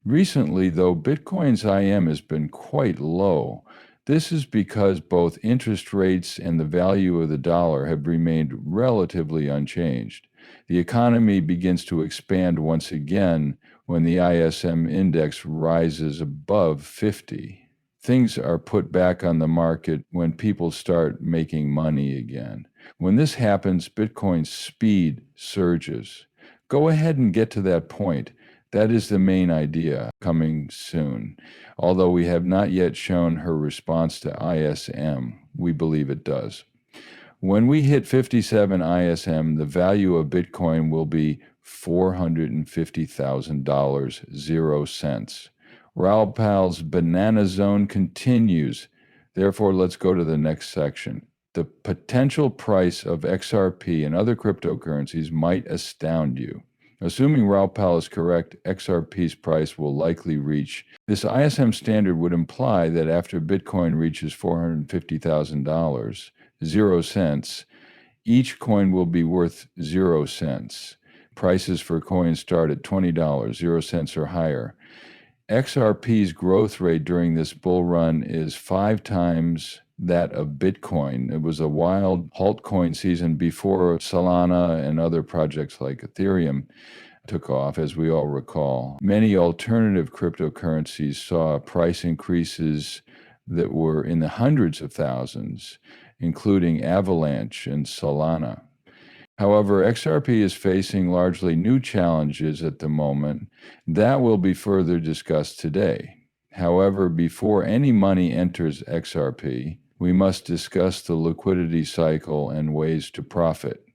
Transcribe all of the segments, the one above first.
Recently, though, Bitcoin's IM has been quite low. This is because both interest rates and the value of the dollar have remained relatively unchanged. The economy begins to expand once again when the ISM index rises above 50. Things are put back on the market when people start making money again. When this happens, Bitcoin's speed surges. Go ahead and get to that point. That is the main idea, coming soon. Although we have not yet shown her response to ISM, we believe it does. When we hit 57 ISM, the value of Bitcoin will be $450,000, 0 cents. Raoul Pal's banana zone continues. Therefore, let's go to the next section. The potential price of XRP and other cryptocurrencies might astound you. Assuming Ral Pal is correct, XRP's price will likely reach. This ISM standard would imply that after Bitcoin reaches $450,000, 0 cents, each coin will be worth 0 cents. Prices for coins start at $20, 0 cents or higher. XRP's growth rate during this bull run is 5 times that of Bitcoin. It was a wild altcoin season before Solana and other projects like Ethereum took off, as we all recall. Many alternative cryptocurrencies saw price increases that were in the hundreds of thousands, including Avalanche and Solana. However, XRP is facing largely new challenges at the moment. That will be further discussed today. However, before any money enters XRP, we must discuss the liquidity cycle and ways to profit.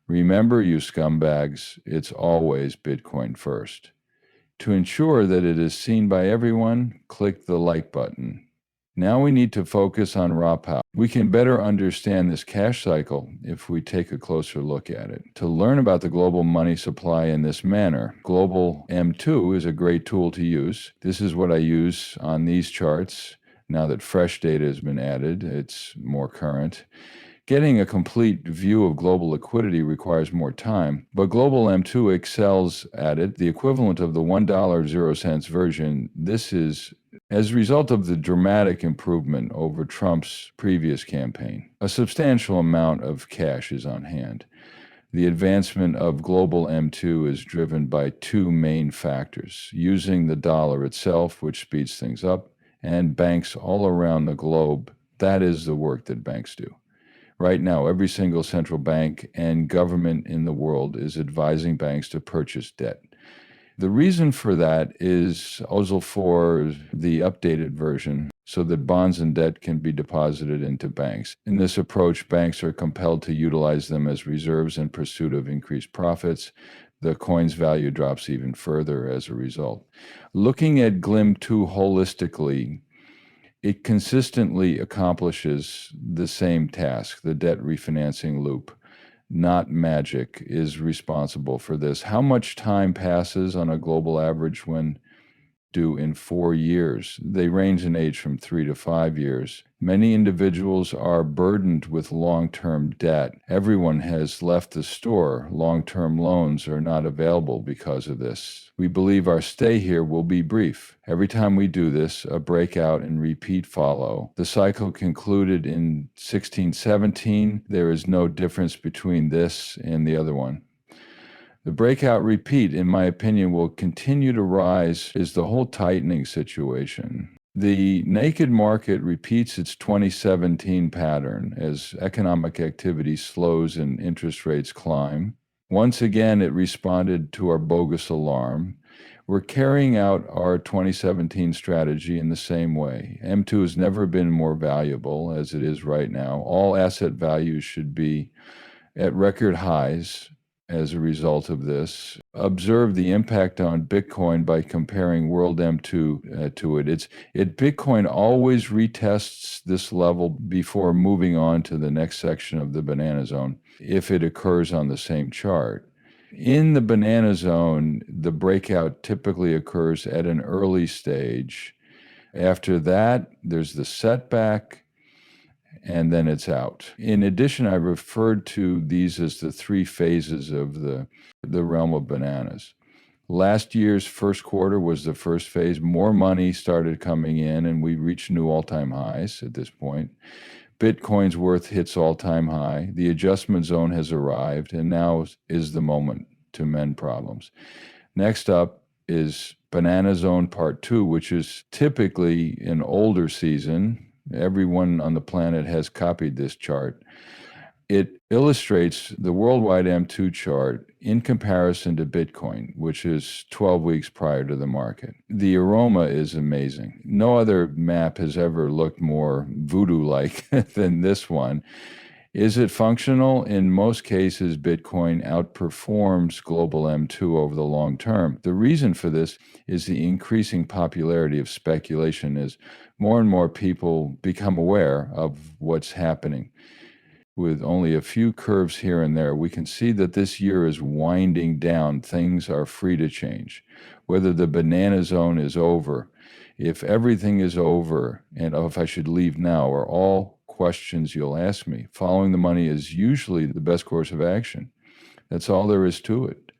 Remember, you scumbags, it's always Bitcoin first. To ensure that it is seen by everyone, click the like button. Now we need to focus on RalPal. We can better understand this cash cycle if we take a closer look at it. To learn about the global money supply in this manner, Global M2 is a great tool to use. This is what I use on these charts. Now that fresh data has been added, it's more current. Getting a complete view of global liquidity requires more time, but Global M2 excels at it, the equivalent of the $1 0 cents version. This is as a result of the dramatic improvement over Trump's previous campaign. A substantial amount of cash is on hand. The advancement of Global M2 is driven by two main factors: using the dollar itself, which speeds things up, and banks all around the globe. That is the work that banks do. Right now, every single central bank and government in the world is advising banks to purchase debt. The reason for that is Basel IV, the updated version, so that bonds and debt can be deposited into banks. In this approach, banks are compelled to utilize them as reserves in pursuit of increased profits. The coin's value drops even further as a result. Looking at GLIM2 holistically, it consistently accomplishes the same task. The debt refinancing loop, not magic, is responsible for this. How much time passes on a global average when due in 4 years? They range in age from 3 to 5 years. Many individuals are burdened with long-term debt. Everyone has left the store. Long-term loans are not available because of this. We believe our stay here will be brief. Every time we do this, a breakout and repeat follow. The cycle concluded in 1617. There is no difference between this and the other one. The breakout repeat, in my opinion, will continue to rise is the whole tightening situation. The naked market repeats its 2017 pattern as economic activity slows and interest rates climb. Once again, it responded to our bogus alarm. We're carrying out our 2017 strategy in the same way. M2 has never been more valuable as it is right now. All asset values should be at record highs. As a result of this, observe the impact on Bitcoin by comparing World M2 to it. Bitcoin always retests this level before moving on to the next section of the banana zone if it occurs on the same chart. In the banana zone, the breakout typically occurs at an early stage. After that, there's the setback, and then it's out. In addition, I referred to these as the 3 phases of the realm of bananas. Last year's first quarter was the first phase. More money started coming in, and we reached new all-time highs at this point. Bitcoin's worth hits all-time high. The adjustment zone has arrived, and now is the moment to mend problems. Next up is Banana Zone Part 2, which is typically an older season. Everyone on the planet has copied this chart. It illustrates the worldwide M2 chart in comparison to Bitcoin, which is 12 weeks prior to the market. The aroma is amazing. No other map has ever looked more voodoo-like than this one. Is it functional? In most cases, Bitcoin outperforms global M2 over the long term. The reason for this is the increasing popularity of speculation as more and more people become aware of what's happening. With only a few curves here and there, we can see that this year is winding down. Things are free to change. Whether the banana zone is over, if everything is over, and if I should leave now, are all questions you'll ask me. Following the money is usually the best course of action. That's all there is to it.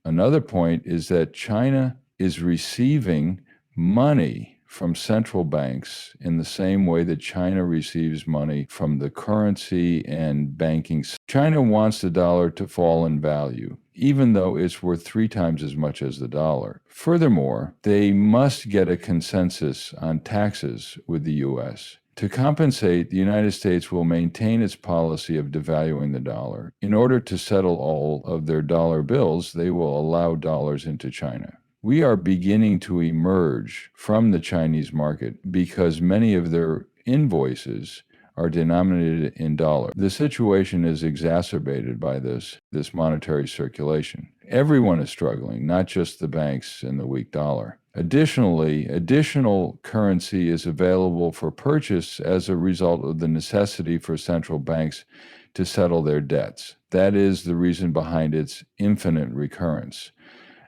Another point is that China is receiving money from central banks in the same way that China receives money from the currency and banking. China wants the dollar to fall in value, even though it's worth 3 times as much as the dollar. Furthermore, they must get a consensus on taxes with the U.S. To compensate, the United States will maintain its policy of devaluing the dollar. In order to settle all of their dollar bills, they will allow dollars into China. We are beginning to emerge from the Chinese market because many of their invoices are denominated in dollars. The situation is exacerbated by this monetary circulation. Everyone is struggling, not just the banks and the weak dollar. Additionally, additional currency is available for purchase as a result of the necessity for central banks to settle their debts. That is the reason behind its infinite recurrence.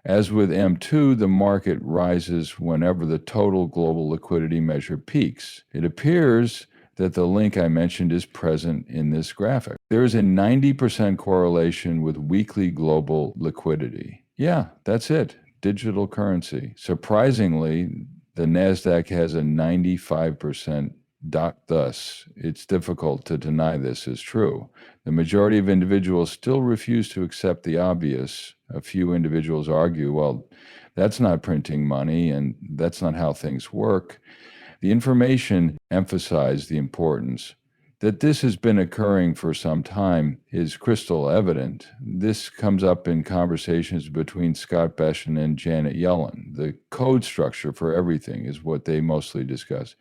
As with M2, the market rises whenever the total global liquidity measure peaks. It appears that the link I mentioned is present in this graphic. There is a 90% correlation with weekly global liquidity. Yeah, that's it. Digital currency. Surprisingly, the NASDAQ has a 95% dot. Thus, it's difficult to deny this is true. The majority of individuals still refuse to accept the obvious. A few individuals argue, well, that's not printing money and that's not how things work. The information emphasized the importance. That this has been occurring for some time is crystal evident. This comes up in conversations between Scott Bessent and Janet Yellen. The code structure for everything is what they mostly discuss.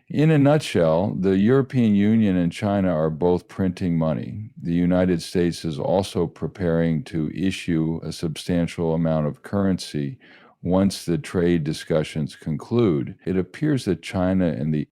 In a nutshell, the European Union and China are both printing money. The United States is also preparing to issue a substantial amount of currency once the trade discussions conclude. It appears that China and the